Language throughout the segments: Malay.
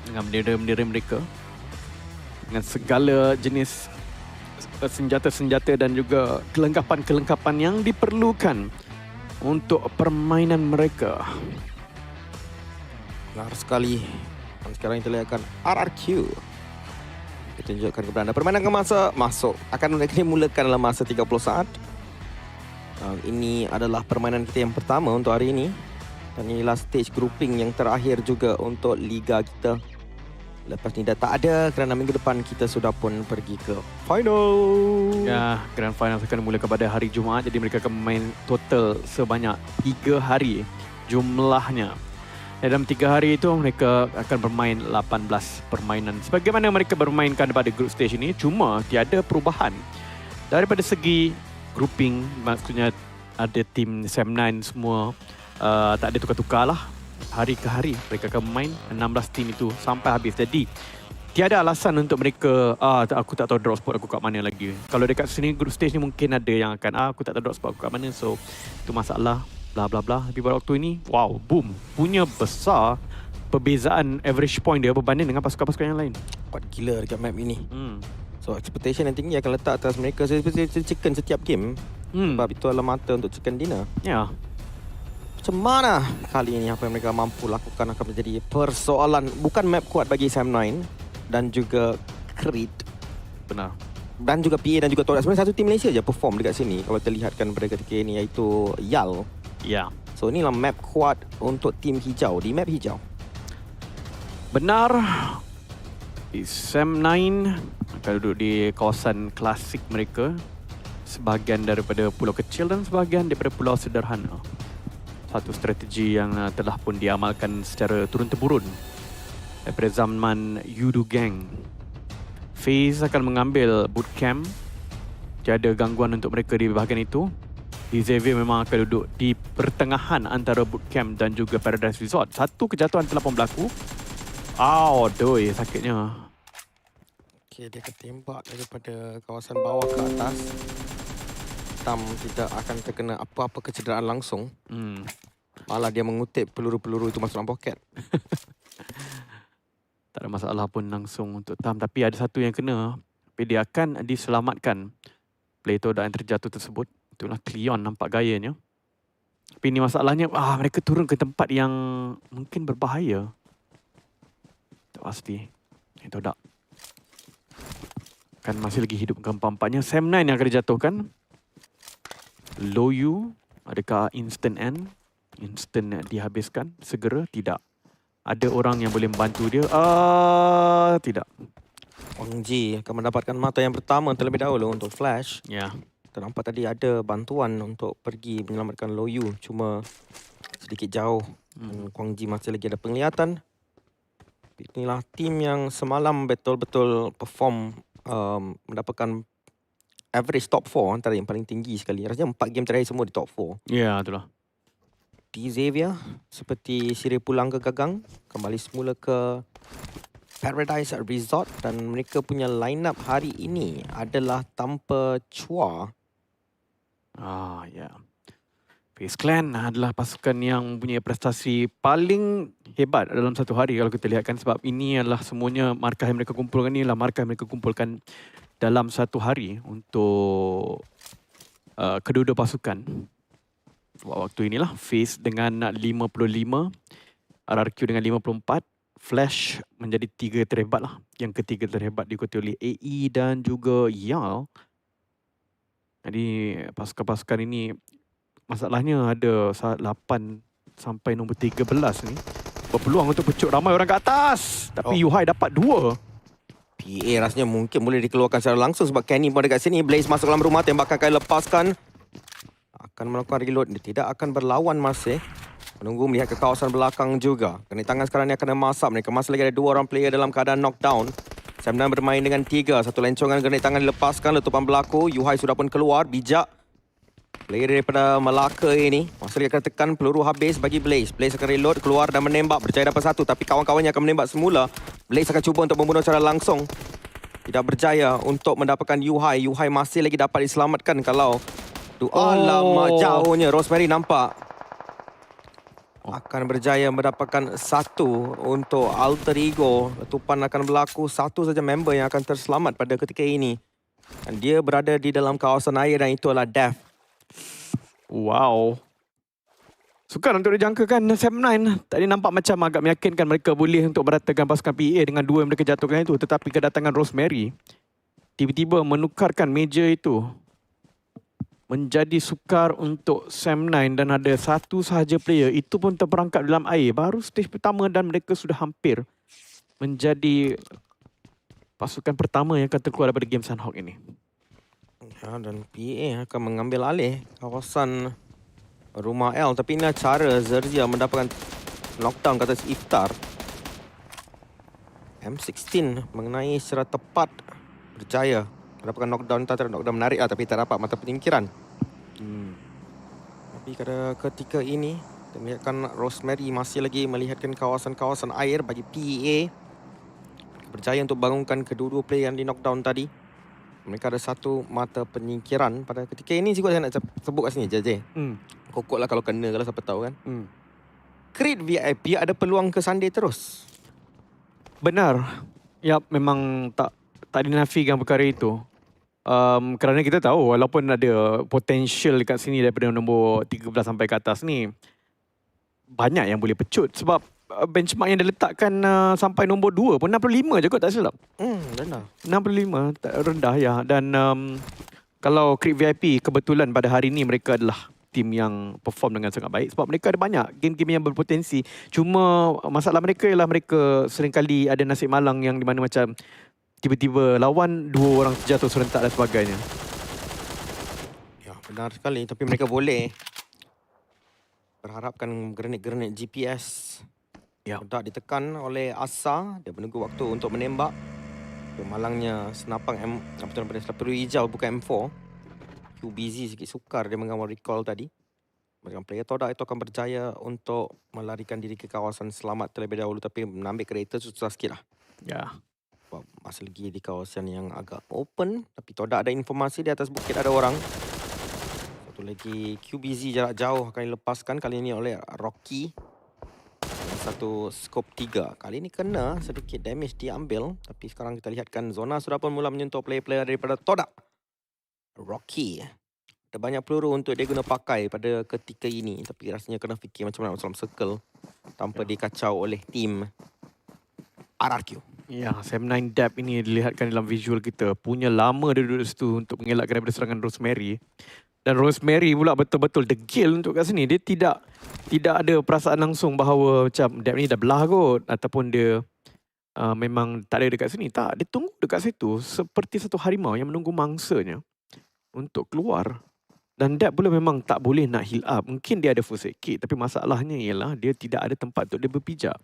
dengan bendera-bendera mereka, dengan segala jenis senjata-senjata dan juga kelengkapan-kelengkapan yang diperlukan untuk permainan mereka. Benar sekali. Dan sekarang kita lihatkan RRQ. Kita tunjukkan kepada anda. Permainan ke masa masuk. Akan dimulakan dalam masa 30 saat. Dan ini adalah permainan kita yang pertama untuk hari ini. Dan inilah stage grouping yang terakhir juga untuk liga kita. Lepas ni dah tak ada kerana minggu depan kita sudah pun pergi ke final. Ya, Grand Final akan dimulakan pada hari Jumaat. Jadi mereka akan main total sebanyak 3 hari jumlahnya. Dalam 3 hari itu mereka akan bermain 18 permainan. Sebagaimana mereka bermainkan pada group stage ini, cuma tiada perubahan. Daripada segi grouping, maksudnya ada tim Sam9 semua tak ada tukar-tukar lah. Hari ke hari mereka akan main 16 tim itu sampai habis. Jadi tiada alasan untuk mereka aku tak tahu drop spot aku kat mana lagi. Kalau dekat sini group stage ni mungkin ada yang akan aku tak tahu drop spot aku kat mana, so itu masalah bla bla bla. Tapi pada waktu ini wow, boom, punya besar perbezaan average point dia berbanding dengan pasukan-pasukan yang lain. Kuat gila dekat map ini. So expectation yang tinggi akan letak atas mereka seperti chicken setiap game. Sebab itu adalah mata untuk chicken dinner. Ya. Macam mana kali ini apa yang mereka mampu lakukan akan menjadi persoalan. Bukan map kuat bagi Sam9 dan juga Creed. Benar. Dan juga PA dan juga Torak. Sebenarnya satu tim Malaysia je perform dekat sini. Kalau kita lihatkan pada ketika ini, iaitu YAL. Ya. So inilah map kuat untuk tim hijau. Di map hijau. Benar. Sam9 akan duduk di kawasan klasik mereka. Sebahagian daripada pulau kecil dan sebahagian daripada pulau sederhana. Satu strategi yang telah pun diamalkan secara turun-temurun daripada zaman Yudu Gang. FaZe akan mengambil bootcamp. Tiada gangguan untuk mereka di bahagian itu. Di Xavier memang akan duduk di pertengahan antara bootcamp dan juga Paradise Resort. Satu kejatuhan telah pun berlaku. Doi, sakitnya. Okay, dia akan tembak daripada kawasan bawah ke atas. Tam tidak akan terkena apa-apa kecederaan langsung. Malah dia mengutip peluru-peluru itu masuk dalam poket. Tak ada masalah pun langsung untuk Tam. Tapi ada satu yang kena. Tapi dia akan diselamatkan. Player yang terjatuh tersebut. Itulah Cleon, nampak gayanya. Tapi ini masalahnya, mereka turun ke tempat yang mungkin berbahaya. Tak pasti. Itu tak. Kan masih lagi hidup keempat-empatnya. Sam9 yang akan dijatuhkan. Loyu, adakah instant end? Instant dihabiskan segera? Tidak. Ada orang yang boleh membantu dia? Tidak. Wang Ji akan mendapatkan mata yang pertama terlebih dahulu untuk Flash. Ya. Kita nampak tadi ada bantuan untuk pergi menyelamatkan Loyu. Cuma sedikit jauh. Wang Ji masih lagi ada penglihatan. Inilah tim yang semalam betul-betul perform, mendapatkan average top 4 antara yang paling tinggi sekali. Rasanya 4 game terakhir semua di top 4. Ya, itulah. Di Xavier, seperti sirih pulang ke gagang, kembali semula ke Paradise Resort. Dan mereka punya line up hari ini adalah tanpa Chua. Ya. FaZe Clan adalah pasukan yang mempunyai prestasi paling hebat dalam satu hari kalau kita lihatkan. Sebab ini adalah semuanya markah yang mereka kumpulkan. Ini adalah markah yang mereka kumpulkan dalam satu hari untuk kedua-dua pasukan. Waktu inilah FaZe dengan 55, RRQ dengan 54, Flash menjadi 3 terhebat lah. Yang ketiga terhebat diikuti oleh AE dan juga YAL. Jadi pasukan-pasukan ini masalahnya ada 8 sampai nombor 13 ni berpeluang untuk pecut ramai orang ke atas. Tapi Yuhai dapat 2. PA rasanya mungkin boleh dikeluarkan secara langsung sebab Kenny pun dekat sini. Blaze masuk dalam rumah, tembakan akan lepaskan. Akan melakukan reload. Dia tidak akan berlawan masih. Menunggu melihat ke kawasan belakang juga. Kenetangan sekarang ni akan memasak. Mereka masih lagi ada 2 orang player dalam keadaan knockdown. Sam9 bermain dengan 3. Satu lencongan kenetangan dilepaskan. Letupan berlaku. Yuhai sudah pun keluar. Bijak. Player daripada Melaka ini. Masih lagi akan tekan. Peluru habis bagi Blaze. Blaze akan reload. Keluar dan menembak. Berjaya dapat 1. Tapi kawan-kawannya akan menembak semula. Blaze akan cuba untuk membunuh secara langsung. Tidak berjaya untuk mendapatkan Yuhai. Yuhai masih lagi dapat diselamatkan kalau... Alamak, jauhnya Rosemary nampak. akan berjaya mendapatkan satu untuk alter ego. Letupan akan berlaku, satu saja member yang akan terselamat pada ketika ini. Dan dia berada di dalam kawasan air dan itu adalah Death. Wow. Sukar untuk dijangkakan Sam9. Tadi nampak macam agak meyakinkan mereka boleh untuk meratakan pasukan PEA dengan dua yang mereka jatuhkan itu. Tetapi kedatangan Rosemary tiba-tiba menukarkan meja itu menjadi sukar untuk Sam9 dan ada satu sahaja player itu pun terperangkap dalam air. Baru stage pertama dan mereka sudah hampir menjadi pasukan pertama yang akan terkeluar daripada game Sunhawk ini. Ya, dan PA akan mengambil alih kawasan rumah L. Tapi inilah cara Zerzia mendapatkan knockdown ke atas Iftar. M16 mengenai secara tepat, berjaya mendapatkan knockdown. Tak knockdown menarik lah, tapi tak dapat mata penyingkiran. Tapi pada ketika ini kita melihatkan Rosemary masih lagi melihatkan kawasan-kawasan air bagi PEA. Berjaya untuk bangunkan kedua-dua player yang di knockdown tadi. Mereka ada satu mata penyingkiran pada ketika ini. Juga saya nak sebut kat sini JJ. Kokok lah kalau kena, kalau siapa tahu kan. Creed VIP ada peluang ke Sunday terus. Benar. Ya, memang tak dinafikan perkara itu. Kerana kita tahu walaupun ada potential dekat sini daripada nombor 13 sampai ke atas ni, banyak yang boleh pecut sebab benchmark yang diletakkan sampai nombor 2 pun 65 je kot, tak silap. Rendah. 65 tak rendah ya. Dan kalau Creed VIP kebetulan pada hari ni mereka adalah tim yang perform dengan sangat baik sebab mereka ada banyak game-game yang berpotensi. Cuma masalah mereka ialah mereka seringkali ada nasib malang yang di mana macam tiba-tiba lawan dua orang jatuh serentak dan sebagainya. Ya, benar sekali. Tapi mereka boleh berharapkan granit-granit GPS. Ya. Hendak ditekan oleh Asa. Dia menunggu waktu untuk menembak. Malangnya senapang peluru hijau bukan M4. QBZ sikit sukar dia mengawal recall tadi. Mereka player Todak itu akan berjaya untuk melarikan diri ke kawasan selamat terlebih dahulu. Tapi menambil kereta susah sikit lah. Ya. Masih lagi di kawasan yang agak open. Tapi Todak ada informasi di atas bukit ada orang. Satu lagi QBZ jarak jauh akan dilepaskan kali ini oleh Rocky. Satu scope 3. Kali ini kena sedikit damage diambil. Tapi sekarang kita lihatkan zona sudah pun mula menyentuh player-player daripada Todak. Rocky. Ada banyak peluru untuk dia guna pakai pada ketika ini. Tapi rasanya kena fikir macam mana dalam circle. Tanpa dikacau oleh tim RRQ. Ya, Sam9 Dap ini dilihatkan dalam visual kita. Punya lama dia duduk situ untuk mengelakkan daripada serangan Rosemary. Dan Rosemary pula betul-betul degil untuk kat sini. Dia tidak ada perasaan langsung bahawa macam Dap ni dah belah kot. Ataupun dia memang tak ada dekat sini. Tak, dia tunggu dekat situ seperti satu harimau yang menunggu mangsanya untuk keluar. Dan Dap pula memang tak boleh nak heal up. Mungkin dia ada first aid kit. Tapi masalahnya ialah dia tidak ada tempat untuk dia berpijak.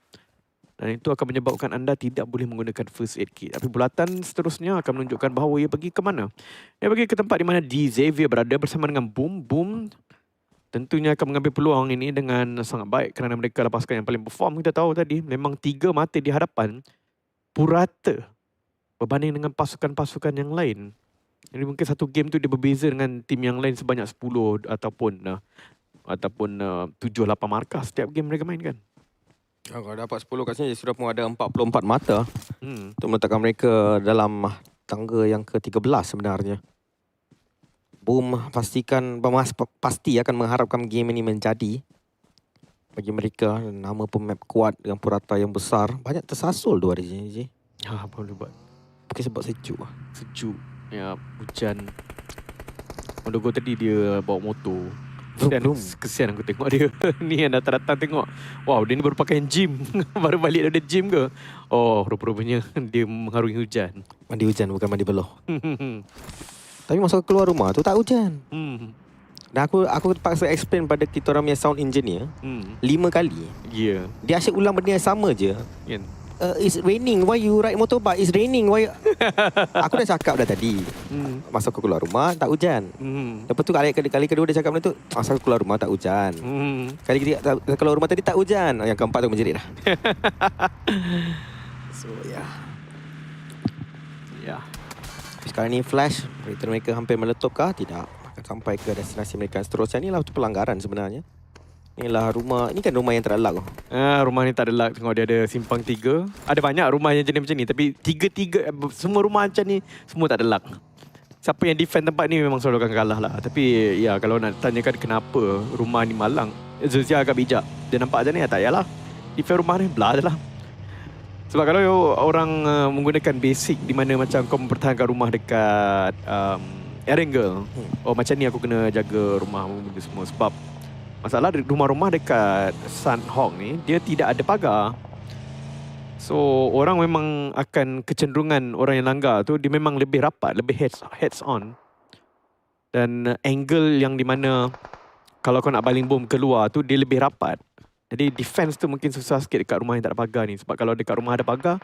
Dan itu akan menyebabkan anda tidak boleh menggunakan first aid kit. Tapi bulatan seterusnya akan menunjukkan bahawa ia pergi ke mana. Ia pergi ke tempat di mana D. Xavier berada bersama dengan Boom. Boom tentunya akan mengambil peluang ini dengan sangat baik kerana mereka adalah pasukan yang paling perform. Kita tahu tadi memang 3 mata di hadapan purata berbanding dengan pasukan-pasukan yang lain. Jadi mungkin satu game tu dia berbeza dengan tim yang lain sebanyak 10 ataupun 7-8 markah setiap game mereka mainkan. Kalau dapat 10 kat sini, sudah pun ada 44 mata untuk meletakkan mereka dalam tangga yang ke-13 sebenarnya. Boom pasti akan mengharapkan game ini menjadi bagi mereka. Nama pemap kuat dengan purata yang besar. Banyak tersasul tu hari ni. Apa boleh buat? Mungkin sebab sejuk. Sejuk. Ya, hujan. Mondogo tadi dia bawa motor. Kesian aku tengok dia. Ni yang datang-datang tengok. Wow, dia ni baru pakai gym. Baru balik dari gym ke? Oh, rupa-rupanya dia mengharungi hujan. Mandi hujan bukan mandi beloh. Tapi masuk keluar rumah tu tak hujan. Dan aku terpaksa explain pada kita orang punya sound engineer 5 kali. Ya. Dia asyik ulang benda yang sama je. Yeah. It's raining, why you ride motorbike? It's raining, why you... Aku dah cakap dah tadi. Masa aku keluar rumah, tak hujan. Lepas tu kali kedua dia cakap benda tu, masa aku keluar rumah, tak hujan. Kali ketiga, keluar rumah tadi, tak hujan. Yang keempat tu menjerit dah. So, ya. Ya. Sekarang ni flash, kereta mereka hampir meletup kah? Tidak. Akan sampai ke destinasi mereka seterusnya. Inilah pelanggaran sebenarnya. Inilah rumah, ini kan rumah yang tak ada lag. Rumah ni tak ada lag. Tengok dia ada simpang 3. Ada banyak rumah yang jenis macam ni. Tapi tiga semua rumah macam ni semua tak ada lag. Siapa yang defend tempat ni memang selalu akan kalah lah. Tapi ya kalau nak tanyakan kenapa rumah ni malang, Zuzia agak bijak. Dia nampak macam ni, tak payahlah. Defend rumah ni, belah je lah. Sebab kalau orang menggunakan basic di mana macam kau mempertahankan rumah dekat Erangel. Oh macam ni aku kena jaga rumah benda semua. Sebab masalah rumah-rumah dekat Sunhawk ni, dia tidak ada pagar. So orang memang akan kecenderungan orang yang langgar tu, dia memang lebih rapat, lebih heads on. Dan angle yang di mana kalau kau nak baling bom keluar tu, dia lebih rapat. Jadi defense tu mungkin susah sikit dekat rumah yang tak ada pagar ni. Sebab kalau dekat rumah ada pagar,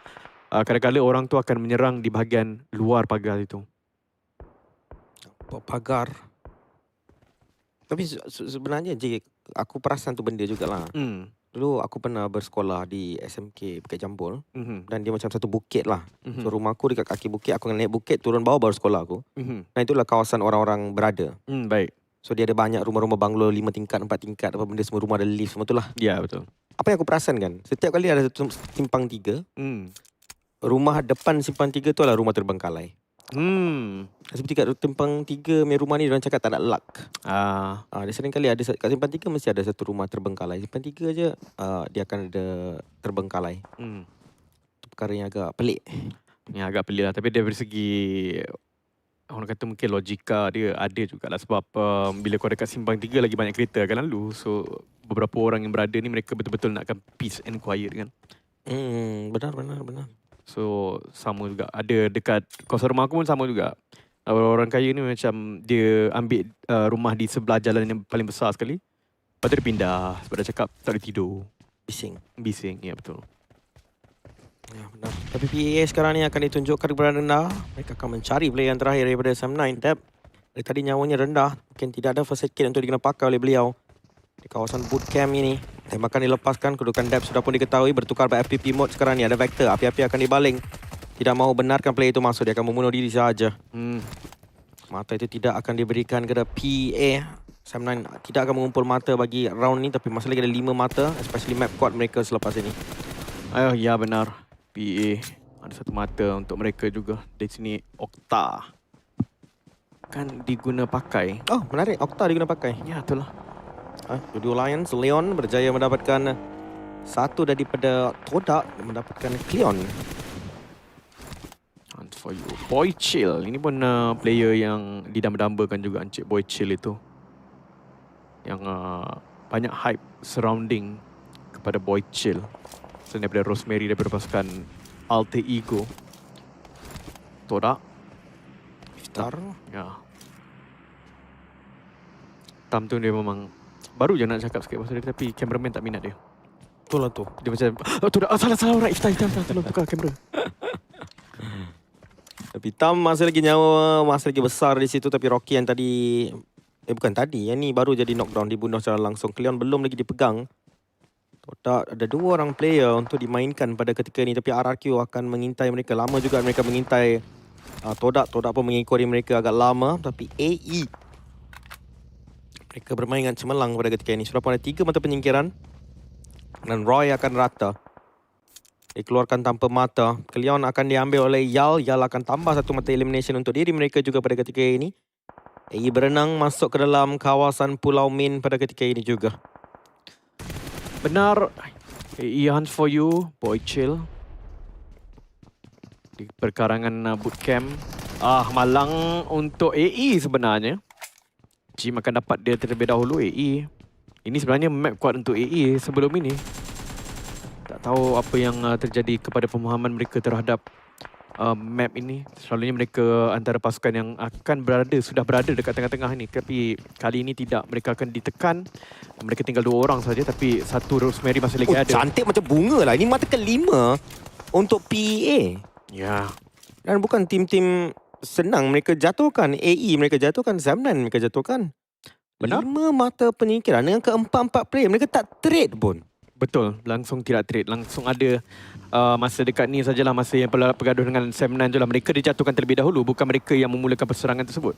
kadang-kadang orang tu akan menyerang di bahagian luar pagar itu. Pagar. Tapi sebenarnya aku perasan tu benda jugalah. Dulu aku pernah bersekolah di SMK Bukit Jambul. Dan dia macam satu bukit lah. So rumah aku dekat kaki bukit, aku kena naik bukit, turun bawah baru sekolah aku. Dan itulah kawasan orang-orang berada. Baik. So dia ada banyak rumah-rumah banglo 5 tingkat, 4 tingkat, apa benda semua, rumah ada lift semua tu lah. Ya, betul. Apa yang aku perasan kan, setiap kali ada satu simpang 3, rumah depan simpang 3 tu adalah rumah terbengkalai. Seperti kat simpang 3 punya rumah ni, diorang cakap tak ada lag. Dia sering kali ada kat simpang 3 mesti ada satu rumah terbengkalai. Simpang 3 je dia akan ada terbengkalai. Itu perkara yang agak pelik. Yang agak pelik lah. Tapi dari segi orang kata mungkin logika dia ada jugalah. Sebab bila kau dekat simpang 3 lagi banyak kereta akan lalu. So beberapa orang yang berada ni mereka betul-betul nakkan peace and quiet kan. Benar. So sama juga. Ada dekat kawasan rumah aku pun sama juga. Orang kaya ni macam dia ambil rumah di sebelah jalan yang paling besar sekali. Lepas tu dia pindah sebab dia cakap tak boleh tidur. Bising, ya betul. Ya benar. Tapi PAA sekarang ni akan ditunjukkan kepada rendah. Mereka akan mencari player yang terakhir daripada Sam9. Deb, dari tadi nyawanya rendah. Mungkin tidak ada first aid kit untuk dikena pakai oleh beliau. Di kawasan bootcamp ini, tembakan dilepaskan, kedudukan Deb sudah pun diketahui, bertukar by FPP mode sekarang ni. Ada vector, api-api akan dibaling. Tidak mahu benarkan player itu masuk, dia akan membunuh diri sahaja. Mata itu tidak akan diberikan kepada PA. Sam9 tidak akan mengumpul mata bagi round ni, tapi masih lagi ada 5 mata, especially map quad mereka selepas ini. Ya benar. PA ada satu mata untuk mereka juga. Di sini Okta kan diguna pakai. Oh menarik, Okta diguna pakai. Ya itulah. Dudu Alliance, Leon berjaya mendapatkan satu daripada Todak, mendapatkan Cleon. And for you, Boy Chill. Ini pun player yang didamba-dambakan juga, Encik Boy Chill itu. Yang banyak hype surrounding kepada Boy Chill. Selain daripada Rosemary daripada pasukan Alter Ego. Todak. Iftar. Ya. Tam tu dia memang baru je nak cakap sikit pasal dia, tapi cameraman tak minat dia. Betul lah tu. Dia macam, salah orang. Iftar, tolong tukar kamera. Tapi Tam masih lagi nyawa, masih lagi besar di situ. Tapi Rocky yang tadi, bukan tadi, yang ni baru jadi knockdown, dibunuh secara langsung. Cleon belum lagi dipegang. Todak ada 2 orang player untuk dimainkan pada ketika ini. Tapi RRQ akan mengintai mereka. Lama juga mereka mengintai Todak. Todak pun mengikuti mereka agak lama. Tapi AE, mereka bermain dengan cemerlang pada ketika ini. Sudah pun ada 3 mata penyingkiran. Dan Roy akan rata. Dikeluarkan tanpa mata. Cleon akan diambil oleh Yal. Yal akan tambah 1 mata elimination untuk diri mereka juga pada ketika ini. AE berenang masuk ke dalam kawasan Pulau Min pada ketika ini juga. Benar. AE hunt for you, Boy Chill. Di perkarangan bootcamp. Malang untuk AE sebenarnya. Jim akan dapat dia terlebih dahulu AE. Ini sebenarnya map kuat untuk AE sebelum ini. Tak tahu apa yang terjadi kepada pemahaman mereka terhadap map ini. Selalunya mereka antara pasukan yang akan sudah berada dekat tengah-tengah ini. Tapi kali ini tidak, mereka akan ditekan. Mereka tinggal 2 orang saja, tapi satu Rosemary masih lagi ada. Cantik macam bunga lah. Ini mata ke-5 untuk PEA. Ya. Dan bukan tim-tim senang mereka jatuhkan. AE mereka jatuhkan, Sam9 mereka jatuhkan. Benar. 5 mata penyingkiran dengan ke-4 player. Mereka tak trade pun. Betul, langsung tidak trade. Langsung ada masa dekat ni sajalah, masa yang bergaduh dengan Sam9 je lah. Mereka dijatuhkan terlebih dahulu, bukan mereka yang memulakan perserangan tersebut.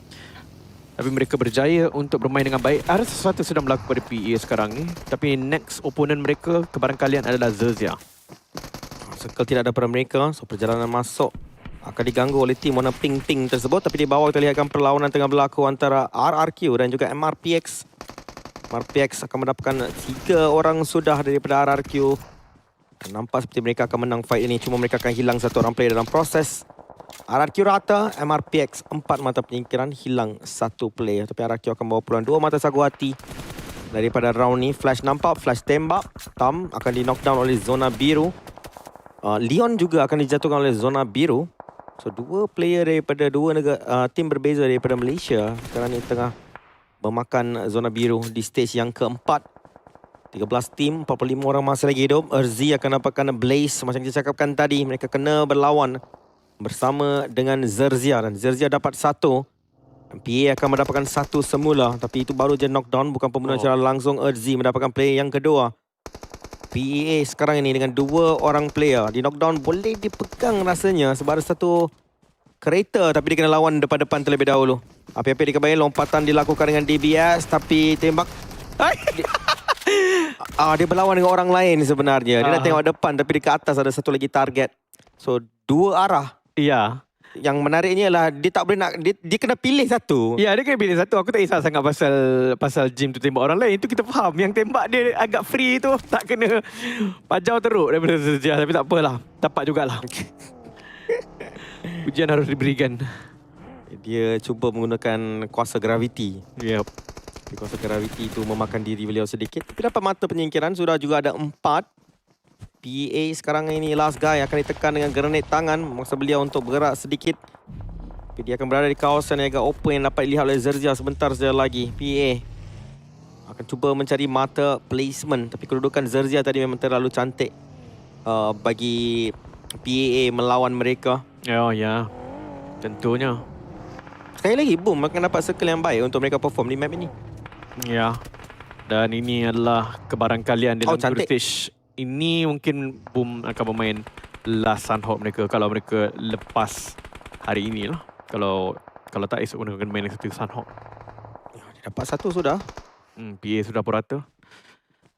Tapi mereka berjaya untuk bermain dengan baik. Ada sesuatu sedang berlaku pada PEA sekarang ni. Tapi next opponent mereka kebarangkalian adalah Zerzia. Circle tidak ada pada mereka. So perjalanan masuk akan diganggu oleh tim warna pink-pink tersebut. Tapi di bawah kita lihatkan perlawanan tengah berlaku antara RRQ dan juga MRPX. MRPX akan mendapatkan 3 orang sudah daripada RRQ. Nampak seperti mereka akan menang fight ini. Cuma mereka akan hilang 1 orang player dalam proses. RRQ rata, MRPX 4 mata penyingkiran, hilang 1 player. Tapi RRQ akan bawa pulang 2 mata sagu hati daripada round ni. Flash nampak, flash tembak. Tam akan di knockdown oleh zona biru. Leon juga akan dijatuhkan oleh zona biru. So 2 player daripada 2 negara, tim berbeza daripada Malaysia sekarang ni tengah memakan zona biru di stage yang keempat. 13 tim, 45 orang masih lagi hidup. Erzi akan dapatkan Blaze macam kita cakapkan tadi. Mereka kena berlawan bersama dengan Zerzia dan Zerzia dapat 1. PA akan mendapatkan 1 semula, tapi itu baru je knockdown, bukan pembunuhan secara langsung. Erzi mendapatkan player yang kedua. PEA sekarang ini dengan 2 orang player di knockdown boleh dipegang rasanya sebab ada 1 kereta, tapi dia kena lawan depan-depan terlebih dahulu. Api-api dikembali, lompatan dilakukan dengan DBS tapi tembak. Dia berlawan dengan orang lain sebenarnya. Dia nak tengok depan tapi dekat atas ada 1 lagi target. So 2 arah. Ya. Yang menariknya ialah dia tak boleh nak, dia kena pilih 1. Ya, dia kena pilih 1. Aku tak kisah sangat pasal Jim tu tembak orang lain. Itu kita faham. Yang tembak dia agak free tu tak kena pajau teruk daripada Zerzia. Tapi tak apalah. Dapat jugalah. Ujian harus diberikan. Dia cuba menggunakan kuasa graviti. Yep. Kuasa graviti itu memakan diri beliau sedikit. Tapi dapat mata penyingkiran. Sudah juga ada 4. PA sekarang ini last guy akan ditekan dengan grenade tangan. Masa beliau untuk bergerak sedikit. Tapi dia akan berada di kawasan yang agak open yang dapat dilihat oleh Zerzia sebentar saja lagi. PA akan cuba mencari mata placement. Tapi kedudukan Zerzia tadi memang terlalu cantik bagi PA melawan mereka. Oh ya, tentunya. Sekali lagi Boom akan dapat circle yang baik untuk mereka perform di map ini. Ya. Dan ini adalah kebarangkalian dalam cantik. stage. Ini mungkin Boom akan bermain last Sunhawk mereka kalau mereka lepas hari ini lah. Kalau tak esok mereka akan main satu Sunhawk. Dia dapat 1 sudah. PA sudah purata.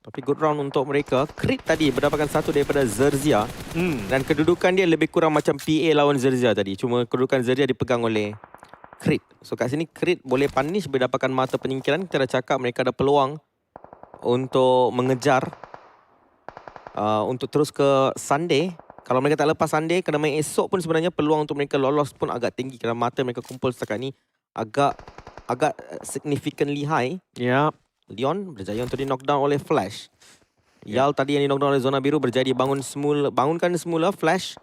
Tapi good round untuk mereka. Crit tadi mendapatkan 1 daripada Zerzia. Dan kedudukan dia lebih kurang macam PA lawan Zerzia tadi. Cuma kedudukan Zerzia dipegang oleh Crit. So kat sini Crit boleh punish, boleh dapatkan mata penyingkiran. Kita dah cakap mereka ada peluang untuk mengejar. Untuk terus ke Sunday. Kalau mereka tak lepas Sunday, kena main esok pun sebenarnya peluang untuk mereka lolos pun agak tinggi. Kerana mata mereka kumpul setakat ni agak significantly high. Ya. Leon berjaya untuk di knockdown oleh Flash. Yal tadi yang di knockdown oleh zona biru berjaya bangunkan semula Flash.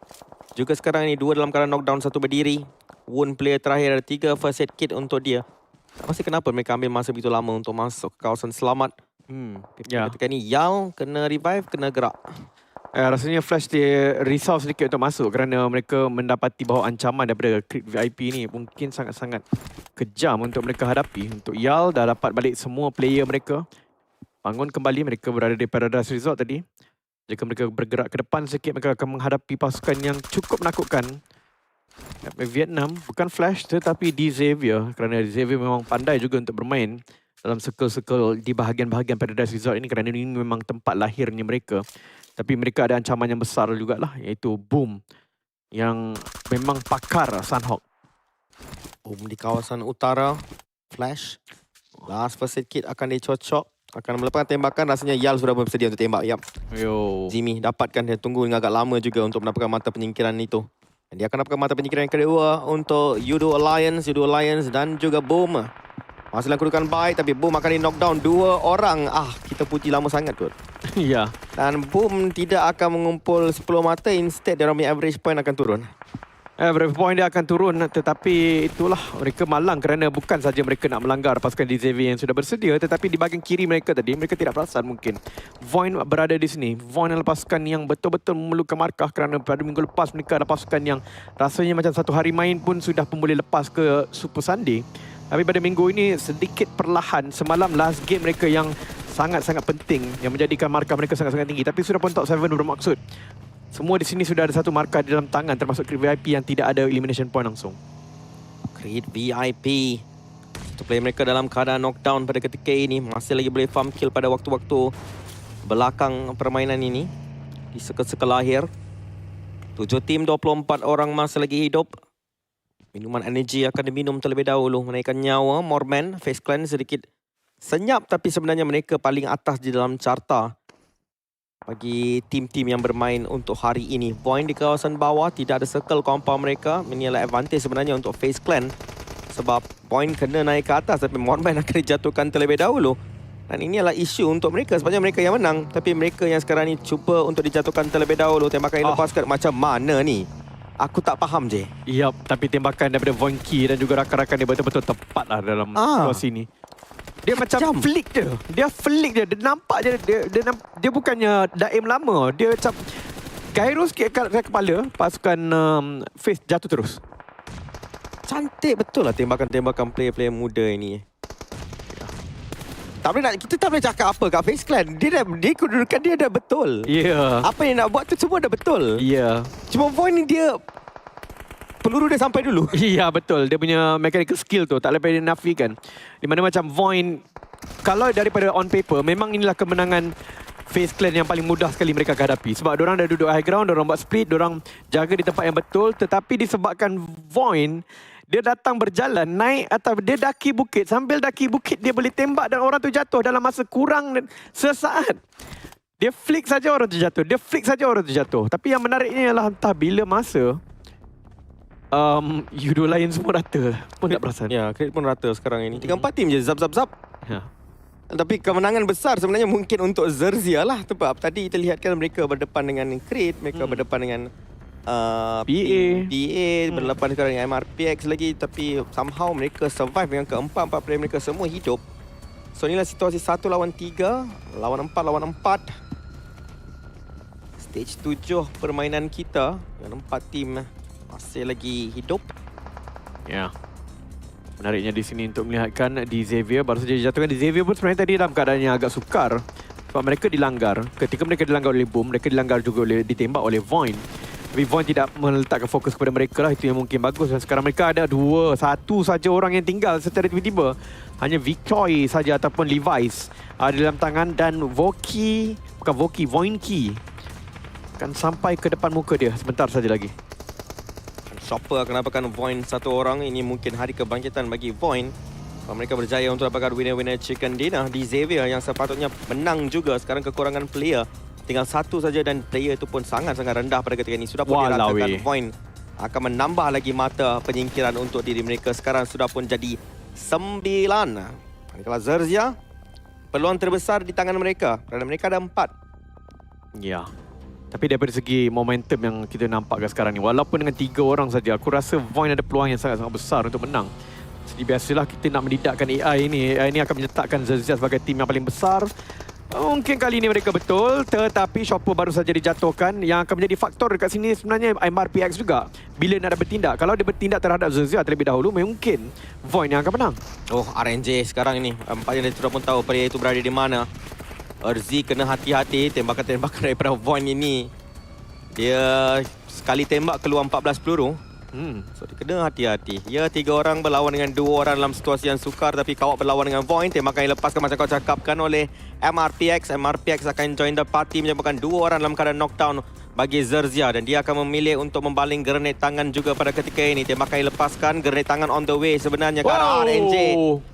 Juga sekarang ini 2 dalam keadaan knockdown, 1 berdiri. Wound player terakhir ada 3 first aid kit untuk dia. Tak pasti kenapa mereka ambil masa begitu lama untuk masuk ke kawasan selamat. Ya. Ketika ni Yal kena revive, kena gerak. Rasanya Flash dia risau sedikit untuk masuk kerana mereka mendapati bahawa ancaman daripada Crit VIP ni mungkin sangat-sangat kejam untuk mereka hadapi. Untuk Yal dah dapat balik semua player mereka. Bangun kembali, mereka berada di Paradise Resort tadi. Jika mereka bergerak ke depan sedikit, mereka akan menghadapi pasukan yang cukup menakutkan. Vietnam, bukan Flash tetapi di Xavier. Kerana Xavier memang pandai juga untuk bermain dalam circle-circle di bahagian-bahagian Paradise Resort ini kerana ini memang tempat lahirnya mereka. Tapi mereka ada ancaman yang besar jugalah, iaitu Boom yang memang pakar Sunhawk. Boom di kawasan utara. Flash. Last first aid kit akan dicocok. Akan melepaskan tembakan. Rasanya Yal sudah bersedia untuk tembak. Yap. Yo. Jimmy dapatkan, dia tunggu agak lama juga untuk mendapatkan mata penyingkiran itu. Dan dia akan dapatkan mata penyingkiran yang kedua untuk Yudo Alliance dan juga Boom. Masih dalam kedudukan baik tapi Boom akan di knockdown 2 orang. Kita puji lama sangat kot. Ya. Dan Boom tidak akan mengumpul 10 mata. Instead dia punya average point akan turun. Average point dia akan turun, tetapi itulah mereka malang kerana bukan saja mereka nak melanggar pasukan di Xavier yang sudah bersedia, tetapi di bahagian kiri mereka tadi, mereka tidak perasan mungkin. Void berada di sini. Void adalah pasukan yang betul-betul memerlukan markah kerana pada minggu lepas mereka ada pasukan yang rasanya macam satu hari main pun sudah pun boleh lepas ke Super Sunday. Tapi pada minggu ini sedikit perlahan. Semalam last game mereka yang sangat-sangat penting yang menjadikan markah mereka sangat-sangat tinggi. Tapi sudah pun top 7 bermaksud. Semua di sini sudah ada satu markah di dalam tangan termasuk Crit VIP yang tidak ada elimination point langsung. Crit VIP Player mereka dalam keadaan knockdown pada ketika ini. Masih lagi boleh farm kill pada waktu-waktu belakang permainan ini. Di seka-seka lahir. 7 tim, 24 orang masih lagi hidup. Minuman energi akan diminum terlebih dahulu. Menaikkan nyawa. Morman, Face Clan sedikit senyap. Tapi sebenarnya mereka paling atas di dalam carta. Bagi tim-tim yang bermain untuk hari ini. Point di kawasan bawah. Tidak ada circle compound mereka. Ini adalah advantage sebenarnya untuk Face Clan. Sebab point kena naik ke atas. Tapi Morman akan dijatuhkan terlebih dahulu. Dan ini adalah isu untuk mereka. Sebabnya mereka yang menang. Tapi mereka yang sekarang ni cuba untuk dijatuhkan terlebih dahulu. Tembakan yang lepaskan macam mana ni? Aku tak faham je. Yap, tapi tembakan daripada Vonki dan juga rakan-rakan dia betul-betul tepat lah dalam situasi ni. Dia macam flick je. Dia flick je. Dia nampak je. Dia bukannya daim lama. Dia macam gyro sikit kat kepala. Pasukan Face jatuh terus. Cantik betul lah tembakan-tembakan player-player muda ini. Kita tak boleh cakap apa kat Face Clan. Dia kedudukan dia dah betul. Ya. Yeah. Apa yang nak buat tu semua dah betul. Ya. Yeah. Cuma Void ni dia peluru dia sampai dulu. Ya, betul. Dia punya mechanical skill tu tak boleh dinafikan. Di mana macam Void, kalau daripada on paper, memang inilah kemenangan Face Clan yang paling mudah sekali mereka hadapi. Sebab diorang dah duduk high ground, diorang buat split, diorang jaga di tempat yang betul. Tetapi disebabkan Void, dia datang berjalan, naik atau dia daki bukit. Sambil daki bukit, dia boleh tembak dan orang tu jatuh dalam masa kurang sesaat. Dia flick saja orang tu jatuh. Dia flick saja orang tu jatuh. Tapi yang menariknya ialah entah bila masa Yudo lain semua rata. Pun tak perasan. Ya, Creed pun rata sekarang ini. 3-4 tim je, zap. Ya. Tapi kemenangan besar sebenarnya mungkin untuk Zerzia lah. Sebab tadi kita lihatkan mereka berdepan dengan Creed. Mereka berdepan dengan PA berdepan sekarang dengan MRPX lagi. Tapi somehow mereka survive dengan keempat-empat player mereka semua hidup. So inilah situasi 1 lawan 3, lawan 4 lawan 4. Stage 7 permainan kita dengan 4 tim masih lagi hidup. Ya. Menariknya di sini untuk melihatkan di Xavier baru saja dijatuhkan. Di Xavier pun sebenarnya tadi dalam keadaan yang agak sukar. Sebab mereka dilanggar. Ketika mereka dilanggar oleh Boom, mereka dilanggar juga ditembak oleh Void. Tapi Void tidak meletakkan fokus kepada mereka lah. Itu yang mungkin bagus. Dan sekarang mereka ada satu saja orang yang tinggal secara tiba-tiba. Hanya Victoy saja ataupun Levi's ada dalam tangan. Dan Voinki akan sampai ke depan muka dia sebentar saja lagi. Chopper akan dapatkan Void satu orang. Ini mungkin hari kebangkitan bagi Void. Mereka berjaya untuk dapatkan winner-winner chicken dinner di Xavier yang sepatutnya menang juga. Sekarang kekurangan player. Tinggal satu saja dan player itu pun sangat-sangat rendah pada ketika ini. Sudah pun diratakan Void akan menambah lagi mata penyingkiran untuk diri mereka. Sekarang sudah pun jadi 9. Kalau Zerzia, peluang terbesar di tangan mereka. Kerana mereka ada 4. Ya. Tapi daripada segi momentum yang kita nampak sekarang ni, walaupun dengan 3 orang saja, aku rasa Void ada peluang yang sangat-sangat besar untuk menang. Jadi biasalah kita nak menidakkan AI ni. AI ni akan menyertakkan Zerzia sebagai tim yang paling besar. Mungkin kali ini mereka betul, tetapi Chopper baru saja dijatuhkan. Yang akan menjadi faktor dekat sini sebenarnya MRPX juga. Bila nak bertindak, kalau dia bertindak terhadap Zerzia terlebih dahulu, mungkin Void yang akan menang. Oh, RNJ sekarang ini. Nampaknya dia sudah pun tahu player itu berada di mana. Erzi kena hati-hati. Tembakan-tembakan daripada Void ini, dia sekali tembak keluar 14 peluru. So dia kena hati-hati. Ya, 3 orang berlawan dengan 2 orang dalam situasi yang sukar. Tapi kawat berlawan dengan Void. Tembakan yang lepaskan macam kau cakapkan oleh MRPX. MRPX akan join the party, menyebabkan 2 orang dalam keadaan knockdown bagi Zerzia. Dan dia akan memilih untuk membaling grenade tangan juga pada ketika ini. Tembakan yang lepaskan, grenade tangan on the way sebenarnya ke arah RNJ.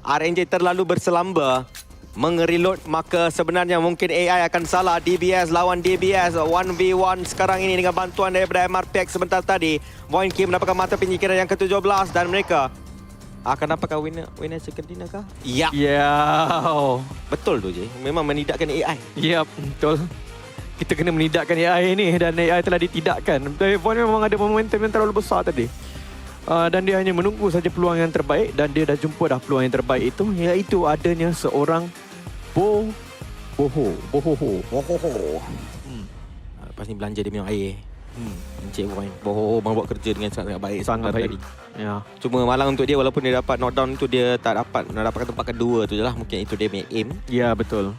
RNJ terlalu berselamba mengereload, maka sebenarnya mungkin AI akan salah. DBS lawan DBS 1v1 sekarang ini dengan bantuan daripada MRPX sebentar tadi. Void mendapatkan mata penyingkiran yang ke-17 dan mereka akan dapatkan winner chicken dinner kah? Ya. Betul tu je. Memang menidakkan AI. Ya, betul. Kita kena menidakkan AI ni dan AI telah ditidakkan. Tapi Void memang ada momentum yang terlalu besar tadi. Dan dia hanya menunggu saja peluang yang terbaik dan dia dah jumpa dah peluang yang terbaik itu, iaitu adanya seorang Boho. Lepas ni belanja dia minum air. Encik Boho buat kerja dengan sangat baik. Sangat baik. Ya. Cuma malang untuk dia, walaupun dia dapat knockdown tu, dia tak dapat mendapatkan tempat kedua tu je lah. Mungkin itu dia punya aim. Ya, betul.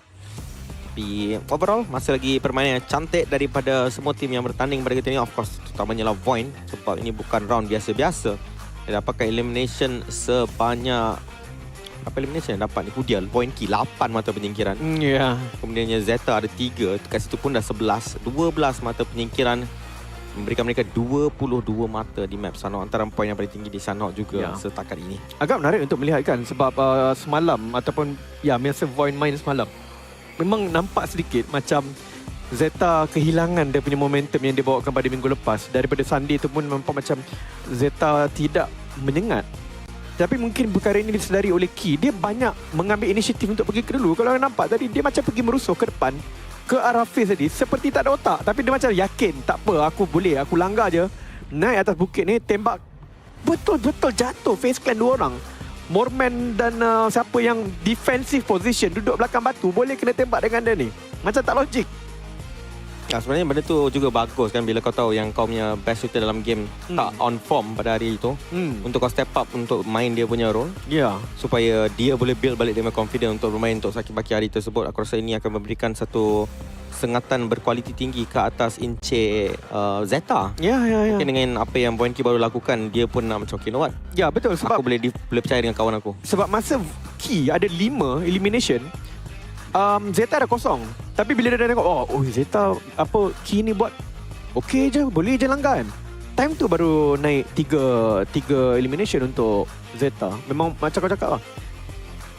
Tapi overall masih lagi permainan yang cantik daripada semua tim yang bertanding pada ketika ini. Of course, terutamanya lah Void, sebab ini bukan round biasa-biasa. Dia dapatkan elimination sebanyak Apa elimination yang dapat ni? Hudial, point key, 8 mata penyingkiran. Ya. Kemudiannya Zeta ada 3. Kat situ pun dah 11. 12 mata penyingkiran. Memberikan mereka 22 mata di map Sanhok. Antara poin yang paling tinggi di Sanhok juga setakat ini. Agak menarik untuk melihat kan. Sebab semalam ataupun masa Void main semalam, memang nampak sedikit macam Zeta kehilangan dia punya momentum yang dia bawakan pada minggu lepas. Daripada Sunday tu pun nampak macam Zeta tidak menyengat. Tapi mungkin perkara ini disedari oleh Key. Dia banyak mengambil inisiatif untuk pergi ke dulu. Kalau nampak tadi, dia macam pergi merusuh ke depan, ke arah face tadi. Seperti tak ada otak. Tapi dia macam yakin, tak apa, aku boleh, aku langgar je. Naik atas bukit ni, tembak. Betul-betul jatuh face clan 2 orang. Morman dan siapa yang defensive position, duduk belakang batu, boleh kena tembak dengan dia ni. Macam tak logik. Sebenarnya benda tu juga bagus kan, bila kau tahu yang kau punya best shooter dalam game tak on form pada hari itu, untuk kau step up untuk main dia punya role, supaya dia boleh build balik dia punya confidence untuk bermain untuk baki hari tersebut. Aku rasa ini akan memberikan satu sengatan berkualiti tinggi ke atas Encik Zeta. Mungkin dengan apa yang Boinky baru lakukan, dia pun nak macam, okay, you know what? Ya, betul. Sebab aku boleh percaya dengan kawan aku. Sebab masa Key ada 5 elimination, Zeta dah kosong. Tapi bila dia dah tengok, Zeta Key ni buat okey je, boleh je langgar kan. Time tu baru naik 3 elimination untuk Zeta. Memang macam kau cakap lah,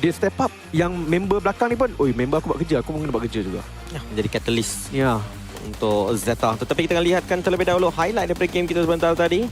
dia step up. Yang member belakang ni pun, member aku buat kerja, aku pun kena buat kerja juga. Menjadi catalyst Ya. untuk Zeta. Tetapi kita akan lihatkan terlebih dahulu highlight daripada game kita sebentar tadi.